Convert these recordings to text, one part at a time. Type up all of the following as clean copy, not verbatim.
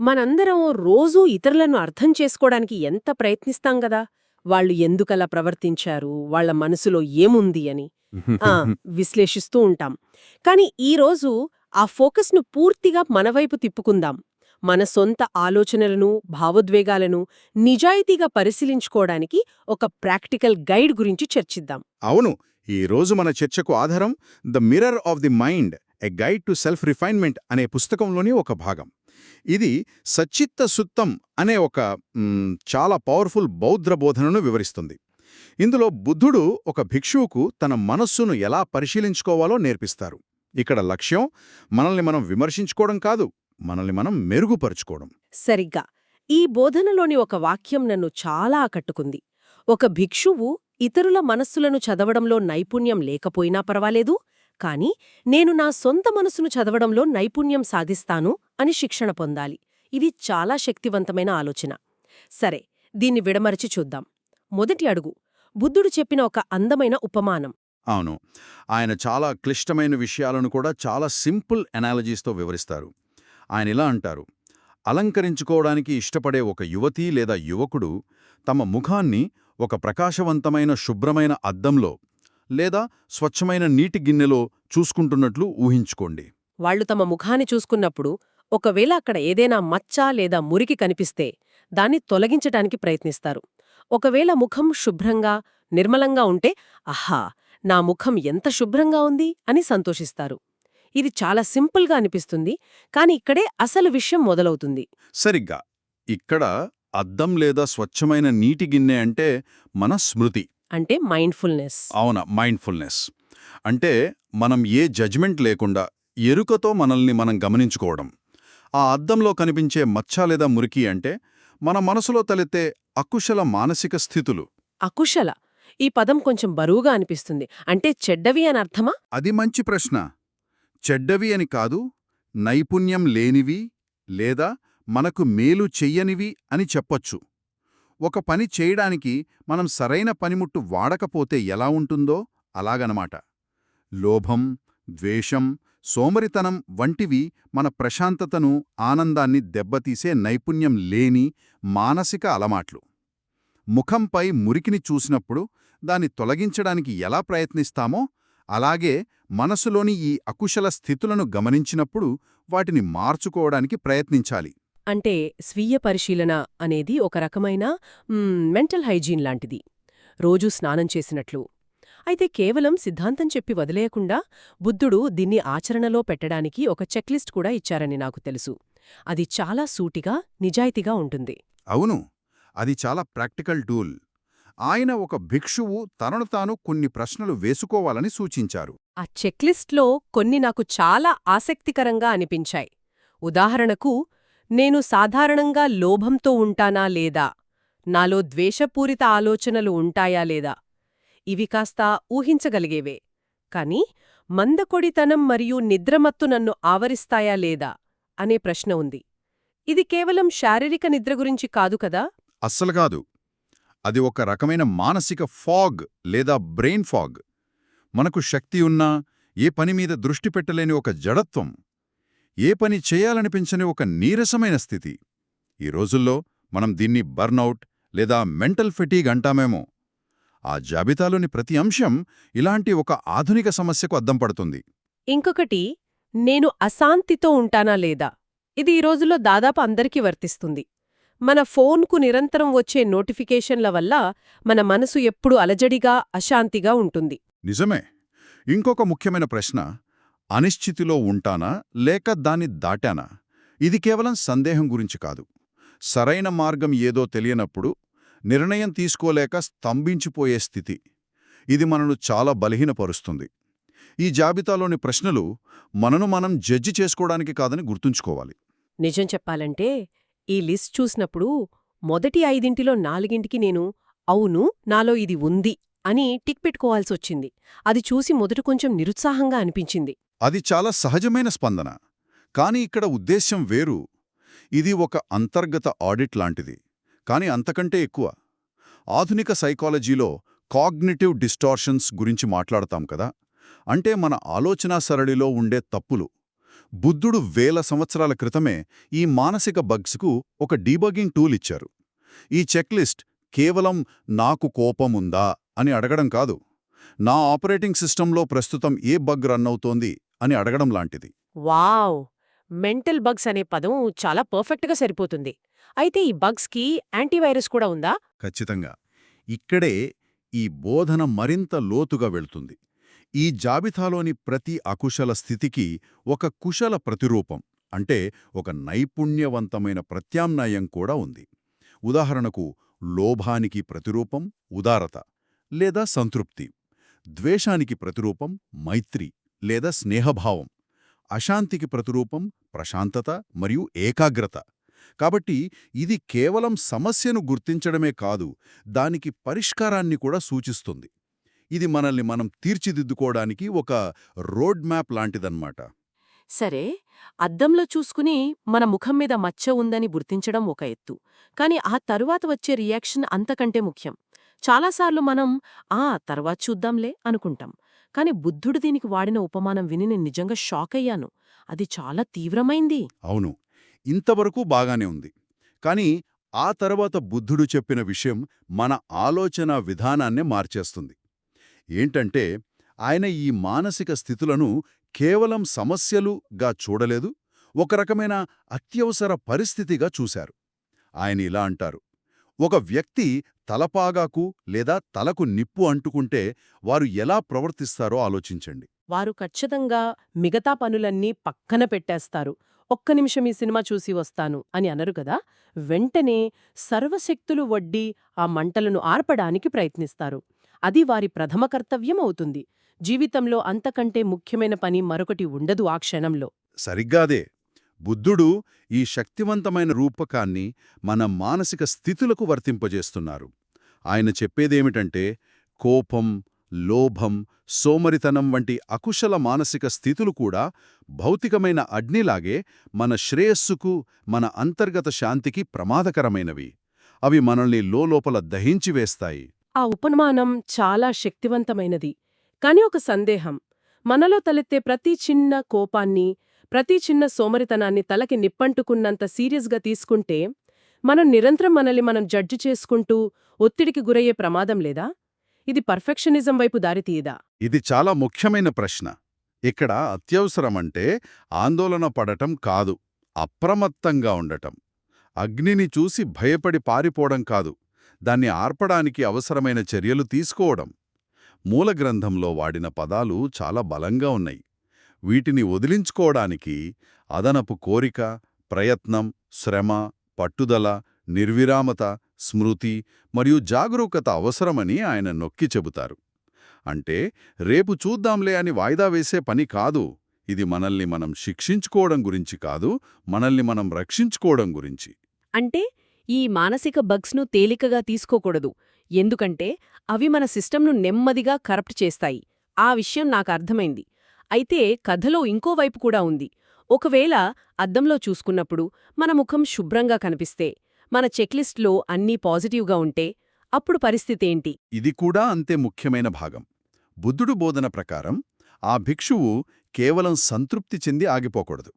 మనందరం రోజూ ఇతరులను అర్థం చేసుకోవడానికి ఎంత ప్రయత్నిస్తాం గదా వాళ్ళు ఎందుకలా ప్రవర్తించారు, వాళ్ళ మనసులో ఏముంది అని ఆ విశ్లేషిస్తూ ఉంటాం. కాని ఈరోజు ఆ ఫోకస్ను పూర్తిగా మనవైపు తిప్పుకుందాం. మన సొంత ఆలోచనలను, భావోద్వేగాలను నిజాయితీగా పరిశీలించుకోవడానికి ఒక ప్రాక్టికల్ గైడ్ గురించి చర్చిద్దాం. అవును, ఈ రోజు మన చర్చకు ఆధారం the mirror of the mind a guide to self refinement అనే పుస్తకంలోని ఒక భాగం. ఇది సచ్చిత్త సుత్తం అనే ఒక చాలా పవర్ఫుల్ బౌద్ధ బోధనను వివరిస్తుంది. ఇందులో బుద్ధుడు ఒక భిక్షువుకు తన మనస్సును ఎలా పరిశీలించుకోవాలో నేర్పిస్తారు. ఇక్కడ లక్ష్యం మనల్ని మనం విమర్శించుకోవడం కాదు, మనల్ని మనం మెరుగుపరుచుకోవడం. సరిగ్గా ఈ బోధనలోని ఒక వాక్యం నన్ను చాలా ఆకట్టుకుంది. ఒక భిక్షువు ఇతరుల మనస్సులను చదవడంలో నైపుణ్యం లేకపోయినా పర్వాలేదు, కాని నేను నా సొంత మనసును చదవడంలో నైపుణ్యం సాధిస్తాను అని శిక్షణ పొందాలి. ఇది చాలా శక్తివంతమైన ఆలోచన. సరే, దీన్ని విడమరచి చూద్దాం. మొదటి అడుగు బుద్ధుడు చెప్పిన ఒక అందమైన ఉపమానం. అవును, ఆయన చాలా క్లిష్టమైన విషయాలను కూడా చాలా సింపుల్ ఎనాలజీస్తో వివరిస్తారు. ఆయన ఇలా అంటారు: అలంకరించుకోవడానికి ఇష్టపడే ఒక యువతి లేదా యువకుడు తమ ముఖాన్ని ఒక ప్రకాశవంతమైన శుభ్రమైన అద్దంలో లేదా స్వచ్ఛమైన నీటి గిన్నెలో చూసుకుంటున్నట్లు ఊహించుకోండి. వాళ్లు తమ ముఖాన్ని చూసుకున్నప్పుడు ఒకవేళ అక్కడ ఏదైనా మచ్చ లేదా మురికి కనిపిస్తే దాన్ని తొలగించటానికి ప్రయత్నిస్తారు. ఒకవేళ ముఖం శుభ్రంగా, నిర్మలంగా ఉంటే ఆహా, నా ముఖం ఎంత శుభ్రంగా ఉంది అని సంతోషిస్తారు. ఇది చాలా సింపుల్గా అనిపిస్తుంది, కాని ఇక్కడే అసలు విషయం మొదలవుతుంది. సరిగ్గా ఇక్కడ అద్దం లేదా స్వచ్ఛమైన నీటి గిన్నె అంటే మన స్మృతి. అంటే మైండ్ఫుల్నెస్. అవునా, మైండ్ఫుల్నెస్ అంటే మనం ఏ జడ్జ్మెంట్ లేకుండా ఎరుకతో మనల్ని మనం గమనించుకోవడం. ఆ అద్దంలో కనిపించే మచ్చ లేదా మురికి అంటే మన మనసులో తలెత్తే అకుశల మానసిక స్థితులు. అకుశల ఈ పదం కొంచెం బరువుగా అనిపిస్తుంది. అంటే చెడ్డవి అని అర్థమా? అది మంచి ప్రశ్న. చెడ్డవి అని కాదు, నైపుణ్యం లేనివి లేదా మనకు మేలు చెయ్యనివి అని చెప్పొచ్చు. ఒక పని చేయడానికి మనం సరైన పనిముట్టు వాడకపోతే ఎలా ఉంటుందో అలాగనమాట. లోభం, ద్వేషం, సోమరితనం వంటివి మన ప్రశాంతతను, ఆనందాన్ని దెబ్బతీసే నైపుణ్యం లేని మానసిక అలవాట్లు. ముఖంపై మురికిని చూసినప్పుడు దాన్ని తొలగించడానికి ఎలా ప్రయత్నిస్తామో అలాగే మనసులోని ఈ అకుశల స్థితులను గమనించినప్పుడు వాటిని మార్చుకోవడానికి ప్రయత్నించాలి. అంటే స్వీయ పరిశీలన అనేది ఒక రకమైన మెంటల్ హైజీన్ లాంటిది, రోజూ స్నానం చేసినట్లు. అయితే కేవలం సిద్ధాంతం చెప్పి వదిలేయకుండా బుద్ధుడు దీన్ని ఆచరణలో పెట్టడానికి ఒక చెక్లిస్ట్ కూడా ఇచ్చారని నాకు తెలుసు. అది చాలా సూటిగా, నిజాయితీగా ఉంటుంది. అవును, అది చాలా ప్రాక్టికల్ టూల్. ఆయన ఒక భిక్షువు తనను తాను కొన్ని ప్రశ్నలు వేసుకోవాలని సూచించారు. ఆ చెక్లిస్ట్లో కొన్ని నాకు చాలా ఆసక్తికరంగా అనిపించాయి. ఉదాహరణకు, నేను సాధారణంగా లోభంతో ఉంటానా లేదా, నాలో ద్వేషపూరిత ఆలోచనలు ఉంటాయా లేదా, ఇవి కాస్త ఊహించగలిగేవే. కాని మందకొడితనం మరియు నిద్రమత్తు నన్ను ఆవరిస్తాయా లేదా అనే ప్రశ్న ఉంది. ఇది కేవలం శారీరక నిద్ర గురించి కాదు కదా? అస్సలు కాదు. అది ఒక రకమైన మానసిక ఫాగ్ లేదా బ్రెయిన్ ఫాగ్. మనకు శక్తి ఉన్నా ఏ పని మీద దృష్టి పెట్టలేని ఒక జడత్వం, ఏ పని చేయాలనిపించని ఒక నీరసమైన స్థితి. ఈ రోజుల్లో మనం దీన్ని బర్నౌట్ లేదా మెంటల్ ఫెటీగ్ అంటామేమో. ఆ జాబితాలోని ప్రతి అంశం ఇలాంటి ఒక ఆధునిక సమస్యకు అద్దం పడుతుంది. ఇంకొకటి, నేను అశాంతితో ఉంటానా లేదా. ఇది ఈ రోజుల్లో దాదాపు అందరికీ వర్తిస్తుంది. మన ఫోన్కు నిరంతరం వచ్చే నోటిఫికేషన్ల వల్ల మన మనసు ఎప్పుడూ అలజడిగా, అశాంతిగా ఉంటుంది. నిజమే. ఇంకొక ముఖ్యమైన ప్రశ్న, అనిశ్చితిలో ఉంటానా లేక దాన్ని దాటానా? ఇది కేవలం సందేహం గురించి కాదు. సరైన మార్గం ఏదో తెలియనప్పుడు నిర్ణయం తీసుకోలేక స్తంభించిపోయే స్థితి. ఇది మనను చాలా బలహీనపరుస్తుంది. ఈ జాబితాలోని ప్రశ్నలు మనను మనం జడ్జి చేసుకోవడానికి కాదని గుర్తుంచుకోవాలి. నిజం చెప్పాలంటే ఈ లిస్ట్ చూసినప్పుడు మొదటి 5లో 4కి నేను అవును, నాలో ఇది ఉంది అని టిక్ పెట్టుకోవాల్సొచ్చింది. అది చూసి మొదట కొంచెం నిరుత్సాహంగా అనిపించింది. అది చాలా సహజమైన స్పందన. కాని ఇక్కడ ఉద్దేశ్యం వేరు. ఇది ఒక అంతర్గత ఆడిట్ లాంటిది, కాని అంతకంటే ఎక్కువ. ఆధునిక సైకాలజీలో కాగ్నిటివ్ డిస్టార్షన్స్ గురించి మాట్లాడతాం కదా. అంటే మన ఆలోచనా సరళిలో ఉండే తప్పులు, బుద్ధుడు వేల సంవత్సరాల క్రితమే ఈ మానసిక బగ్స్కు ఒక డీబగ్గింగ్ టూల్ ఇచ్చారు. ఈ చెక్లిస్ట్ కేవలం నాకు కోపముందా అని అడగడం కాదు, నా ఆపరేటింగ్ సిస్టంలో ప్రస్తుతం ఏ బగ్ రన్ అవుతోంది అని అడగడం లాంటిది. వావ్! మెంటల్ బగ్స్ అనే పదం చాలా పర్ఫెక్ట్గా సరిపోతుంది. అయితే ఈ బగ్స్కి యాంటీవైరస్ కూడా ఉందా? ఖచ్చితంగా. ఇక్కడే ఈ బోధన మరింత లోతుగా వెళ్తుంది. ఈ జాబితాలోని ప్రతి అకుశల స్థితికి ఒక కుశల ప్రతిరూపం, అంటే ఒక నైపుణ్యవంతమైన ప్రత్యామ్నాయం కూడా ఉంది. ఉదాహరణకు, లోభానికి ప్రతిరూపం ఉదారత లేదా సంతృప్తి, ద్వేషానికి ప్రతిరూపం మైత్రి లేదా స్నేహభావం, అశాంతికి ప్రతిరూపం ప్రశాంతత మరియు ఏకాగ్రత. కాబట్టి ఇది కేవలం సమస్యను గుర్తించడమే కాదు, దానికి పరిష్కారాన్ని కూడా సూచిస్తుంది. ఇది మనల్ని మనం తీర్చిదిద్దుకోవడానికి ఒక రోడ్ మ్యాప్ లాంటిదన్నమాట. సరే, అద్దంలో చూసుకుని మన ముఖం మీద మచ్చ ఉందని గుర్తించడం ఒక ఎత్తు. కాని ఆ తరువాత వచ్చే రియాక్షన్ అంతకంటే ముఖ్యం. చాలాసార్లు మనం తర్వాత చూద్దాంలే అనుకుంటాం. కాని బుద్ధుడు దీనికి వాడిన ఉపమానం విని నేను నిజంగా షాక్ అయ్యాను. అది చాలా తీవ్రమైంది. అవును, ఇంతవరకు బాగానే ఉంది. కానీ ఆ తర్వాత బుద్ధుడు చెప్పిన విషయం మన ఆలోచన విధానాన్నే మార్చేస్తుంది. ఏంటంటే, ఆయన ఈ మానసిక స్థితులను కేవలం సమస్యలుగా చూడలేదు, ఒక రకమైన అత్యవసర పరిస్థితిగా చూశారు. ఆయన ఇలా అంటారు: ఒక వ్యక్తి తలపాగాకు లేదా తలకు నిప్పు అంటుకుంటే వారు ఎలా ప్రవర్తిస్తారో ఆలోచించండి. వారు ఖచ్చితంగా మిగతా పనులన్నీ పక్కన పెట్టేస్తారు. ఒక్క నిమిషం ఈ సినిమా చూసి వస్తాను అని అనరు కదా. వెంటనే సర్వశక్తులు వడ్డి ఆ మంటలను ఆర్పడానికి ప్రయత్నిస్తారు. అది వారి ప్రథమ కర్తవ్యం అవుతుంది. జీవితంలో అంతకంటే ముఖ్యమైన పని మరొకటి ఉండదు ఆ క్షణంలో. సరిగ్గాదే. బుద్ధుడు ఈ శక్తివంతమైన రూపకాన్ని మన మానసిక స్థితులకు వర్తింపజేస్తున్నారు. ఆయన చెప్పేదేమిటంటే, కోపం, లోభం, సోమరితనం వంటి అకుశల మానసిక స్థితులు కూడా భౌతికమైన అగ్నిలాగే మన శ్రేయస్సుకు, మన అంతర్గత శాంతికి ప్రమాదకరమైనవి. అవి మనల్ని లోలోపల దహించివేస్తాయి. ఆ ఉపమానం చాలా శక్తివంతమైనది. కాని ఒక సందేహం. మనలో తలెత్తే ప్రతి చిన్న కోపాన్ని, ప్రతి చిన్న సోమరితనాన్ని తలకి నిప్పంటుకున్నంత సీరియస్గా తీసుకుంటే, మనం నిరంతరం మనల్ని మనం జడ్జి చేసుకుంటూ ఒత్తిడికి గురయ్యే ప్రమాదం లేదా? ఇది పర్ఫెక్షనిజం వైపు దారితీయదా? ఇది చాలా ముఖ్యమైన ప్రశ్న. ఇక్కడ అత్యవసరమంటే ఆందోళన పడటం కాదు, అప్రమత్తంగా ఉండటం. అగ్నిని చూసి భయపడి పారిపోవడం కాదు, దాన్ని ఆర్పడానికి అవసరమైన చర్యలు తీసుకోవడం. మూలగ్రంథంలో వాడిన పదాలు చాలా బలంగా ఉన్నాయి. వీటిని వదిలించుకోవడానికి అదనపు కోరిక, ప్రయత్నం, శ్రమ, పట్టుదల, నిర్విరామత, స్మృతి మరియు జాగరూకత అవసరమని ఆయన నొక్కి చెబుతారు. అంటే రేపు చూద్దాంలే అని వాయిదా వేసే పని కాదు. ఇది మనల్ని మనం శిక్షించుకోవడం గురించి కాదు, మనల్ని మనం రక్షించుకోవడం గురించి. అంటే ఈ మానసిక బగ్స్ను తేలికగా తీసుకోకూడదు. ఎందుకంటే అవి మన సిస్టమ్ను నెమ్మదిగా కరప్ట్ చేస్తాయి. ఆ విషయం నాకు అర్థమైంది. అయితే కథలో ఇంకోవైపు కూడా ఉంది. ఒకవేళ అద్దంలో చూసుకున్నప్పుడు మన ముఖం శుభ్రంగా కనిపిస్తే, మన చెక్లిస్ట్లో అన్నీ పాజిటివ్గా ఉంటే, అప్పుడు పరిస్థితేంటి? ఇది కూడా అంతే ముఖ్యమైన భాగం. బుద్ధుడు బోధన ప్రకారం ఆ భిక్షువు కేవలం సంతృప్తి చెంది ఆగిపోకూడదు.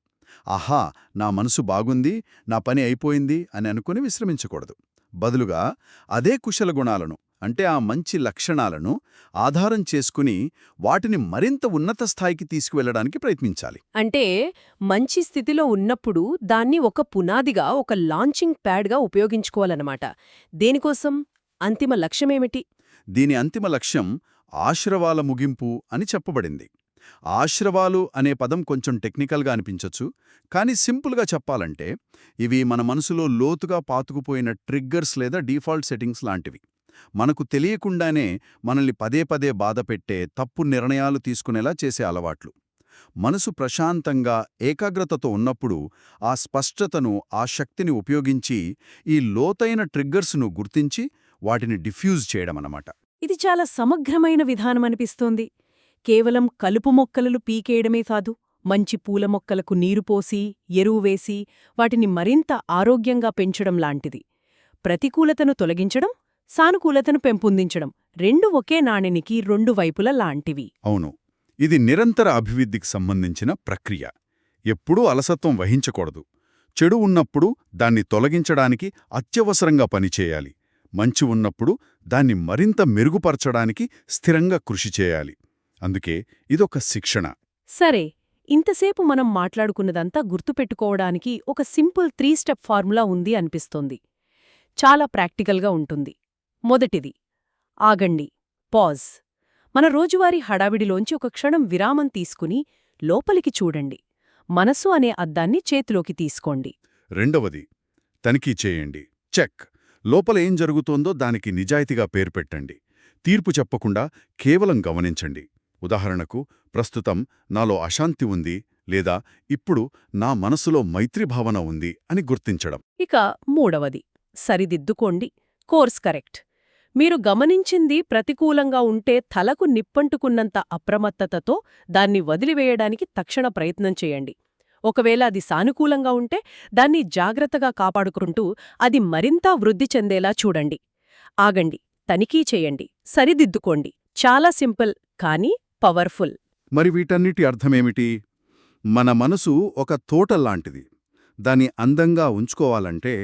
ఆహా, నా మనసు బాగుంది, నా పని అయిపోయింది అని అనుకుని విశ్రమించకూడదు. బదులుగా అదే కుశల గుణాలను, అంటే ఆ మంచి లక్షణాలను ఆధారం చేసుకుని వాటిని మరింత ఉన్నత స్థాయికి తీసుకువెళ్లడానికి ప్రయత్నించాలి. అంటే మంచి స్థితిలో ఉన్నప్పుడు దాన్ని ఒక పునాదిగా, ఒక లాంచింగ్ ప్యాడ్గా ఉపయోగించుకోవాలన్నమాట. దేనికోసం? అంతిమ లక్ష్యమేమిటి? దీని అంతిమ లక్ష్యం ఆశ్రవాల ముగింపు అని చెప్పబడింది. ఆశ్రవాలు అనే పదం కొంచెం టెక్నికల్గా అనిపించొచ్చు, కానీ సింపుల్గా చెప్పాలంటే ఇవి మన మనసులో లోతుగా పాతుకుపోయిన ట్రిగ్గర్స్ లేదా డీఫాల్ట్ సెట్టింగ్స్ లాంటివి. మనకు తెలియకుండానే మనల్ని పదే పదే బాధపెట్టే, తప్పు నిర్ణయాలు తీసుకునేలా చేసే అలవాట్లు. మనసు ప్రశాంతంగా, ఏకాగ్రతతో ఉన్నప్పుడు ఆ స్పష్టతను, ఆ శక్తిని ఉపయోగించి ఈ లోతైన ట్రిగ్గర్స్ను గుర్తించి వాటిని డిఫ్యూజ్ చేయడమన్నమాట. ఇది చాలా సమగ్రమైన విధానమనిపిస్తోంది. కేవలం కలుపు మొక్కలను పీకేయడమే కాదు, మంచి పూల మొక్కలకు నీరు పోసి, ఎరువు వేసి, వాటిని మరింత ఆరోగ్యంగా పెంచడం లాంటిది. ప్రతికూలతను తొలగించడం, సానుకూలతను పెంపొందించడం రెండు ఒకే నాణెనికి రెండు వైపుల లాంటివి. అవును, ఇది నిరంతర అభివృద్ధికి సంబంధించిన ప్రక్రియ. ఎప్పుడూ అలసత్వం వహించకూడదు. చెడు ఉన్నప్పుడు దాన్ని తొలగించడానికి అత్యవసరంగా పనిచేయాలి. మంచి ఉన్నప్పుడు దాన్ని మరింత మెరుగుపరచడానికి స్థిరంగా కృషి చేయాలి. అందుకే ఇదొక శిక్షణ. సరే, ఇంతసేపు మనం మాట్లాడుకున్నదంతా గుర్తుపెట్టుకోవడానికి ఒక సింపుల్ 3 స్టెప్ ఫార్ములా ఉంది అనిపిస్తోంది. చాలా ప్రాక్టికల్గా ఉంటుంది. మొదటిది, ఆగండి, పాజ్. మన రోజువారీ హడావిడిలోంచి ఒక క్షణం విరామం తీసుకుని లోపలికి చూడండి. మనసు అనే అద్దాన్ని చేతిలోకి తీసుకోండి. రెండవది, తనిఖీ చేయండి. చెక్. లోపల ఏం జరుగుతోందో దానికి నిజాయితీగా పేరు పెట్టండి. తీర్పు చెప్పకుండా కేవలం గమనించండి. ఉదాహరణకు, ప్రస్తుతం నాలో అశాంతి ఉంది లేదా ఇప్పుడు నా మనసులో మైత్రిభావన ఉంది అని గుర్తించడం. ఇక మూడవది, సరిదిద్దుకోండి. Course correct. మీరు గమనించింది ప్రతికూలంగా ఉంటే తలకు నిప్పంటుకున్నంత అప్రమత్తతతో దాన్ని వదిలివేయడానికి తక్షణ ప్రయత్నం చేయండి. ఒకవేళ అది సానుకూలంగా ఉంటే దాన్ని జాగ్రత్తగా కాపాడుకుంటూ అది మరింత వృద్ధి చెందేలా చూడండి. ఆగండి, తనిఖీ చేయండి, సరిదిద్దుకోండి. చాలా సింపుల్, కానీ పవర్ఫుల్. మరి వీటన్నిటి అర్థమేమిటి? మన మనసు ఒక తోటల్లాంటిది. దాన్ని అందంగా ఉంచుకోవాలంటే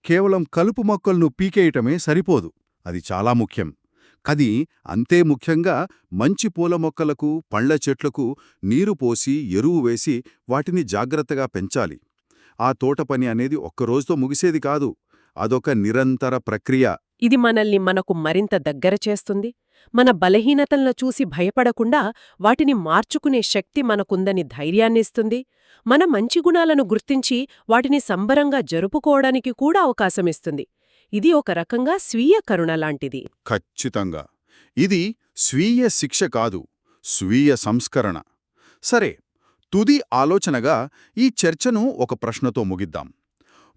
కేవలం కలుపు మొక్కలను పీకేయటమే సరిపోదు. అది చాలా ముఖ్యం. అది అంతే ముఖ్యంగా మంచి పూల మొక్కలకు, పండ్ల చెట్లకు నీరు పోసి, ఎరువు వేసి వాటిని జాగ్రత్తగా పెంచాలి. ఆ తోట పని అనేది ఒక్కరోజుతో ముగిసేది కాదు. అదొక నిరంతర ప్రక్రియ. ఇది మనల్ని మనకు మరింత దగ్గర చేస్తుంది. మన బలహీనతలను చూసి భయపడకుండా వాటిని మార్చుకునే శక్తి మనకుందని ధైర్యాన్నిస్తుంది. మన మంచి గుణాలను గుర్తించి వాటిని సంబరంగా జరుపుకోవడానికి కూడా అవకాశమిస్తుంది. ఇది ఒక రకంగా స్వీయ కరుణ లాంటిది. ఖచ్చితంగా. ఇది స్వీయ శిక్ష కాదు, స్వీయ సంస్కరణ. సరే, తుది ఆలోచనగా ఈ చర్చను ఒక ప్రశ్నతో ముగిద్దాం.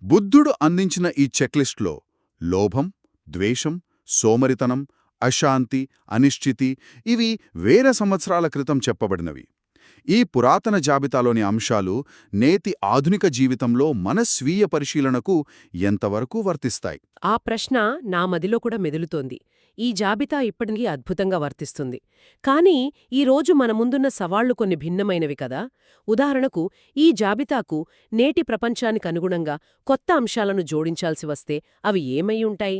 బుద్ధుడు అందించిన ఈ చెక్లిస్ట్లో లోభం, ద్వేషం, సోమరితనం, అశాంతి, అనిశ్చితి ఇవి వేల సంవత్సరాల క్రితం చెప్పబడినవి. ఈ పురాతన జాబితాలోని అంశాలు నేటి ఆధునిక జీవితంలో మన స్వీయ పరిశీలనకు ఎంతవరకు వర్తిస్తాయి? ఆ ప్రశ్న నా మదిలో కూడా మెదులుతోంది. ఈ జాబితా ఇప్పటికీ అద్భుతంగా వర్తిస్తుంది. కానీ ఈరోజు మన ముందున్న సవాళ్లు కొన్ని భిన్నమైనవి కదా. ఉదాహరణకు, ఈ జాబితాకు నేటి ప్రపంచానికి అనుగుణంగా కొత్త అంశాలను జోడించాల్సి వస్తే అవి ఏమై ఉంటాయి?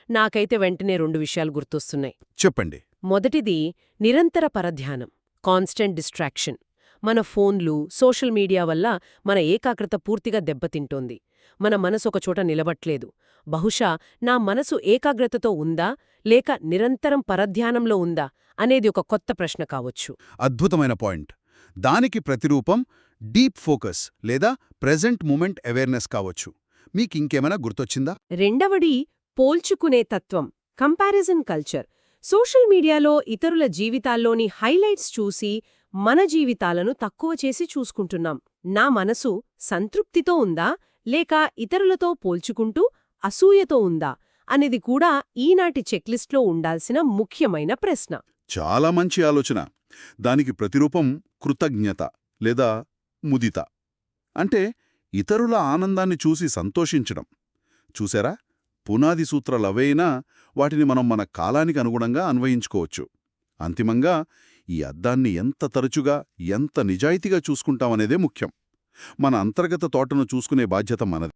నాకైతే వెంటనే 2 విషయాలు గుర్తొస్తున్నాయి. చెప్పండి. మొదటిది నిరంతర పరధ్యానం, కాన్స్టెంట్ డిస్ట్రాక్షన్. మన ఫోన్లు, సోషల్ మీడియా వల్ల మన ఏకాగ్రత పూర్తిగా దెబ్బతింటోంది. మన మనసు ఒకచోట నిలబట్లేదు. బహుశా నా మనసు ఏకాగ్రతతో ఉందా లేక నిరంతరం పరధ్యానంలో ఉందా అనేది ఒక కొత్త ప్రశ్న కావచ్చు. అద్భుతమైన పాయింట్. దానికి ప్రతిరూపం డీప్ ఫోకస్ లేదా ప్రెజెంట్ మూమెంట్ అవేర్నెస్ కావచ్చు. మీకింకేమైనా గుర్తొచ్చిందా? రెండవది పోల్చుకునే తత్వం, కంపారిజన్ కల్చర్. సోషల్ మీడియాలో ఇతరుల జీవితాల్లోని హైలైట్స్ చూసి మన జీవితాలను తక్కువ చేసి చూసుకుంటున్నాం. నా మనసు సంతృప్తితో ఉందా లేక ఇతరులతో పోల్చుకుంటూ అసూయతో ఉందా అనేది కూడా ఈనాటి చెక్లిస్ట్లో ఉండాల్సిన ముఖ్యమైన ప్రశ్న. చాలా మంచి ఆలోచన. దానికి ప్రతిరూపం కృతజ్ఞత లేదా ముదిత. అంటే ఇతరుల ఆనందాన్ని చూసి సంతోషించడం. చూసారా? పునాది సూత్రాలవేనా వాటిని మనం మన కాలానికి అనుగుణంగా అన్వయించుకోవచ్చు. అంతిమంగా ఈ అద్దాన్ని ఎంత తరచుగా, ఎంత నిజాయితీగా చూసుకుంటామనేదే ముఖ్యం. మన అంతర్గత తోటను చూసుకునే బాధ్యత మనది.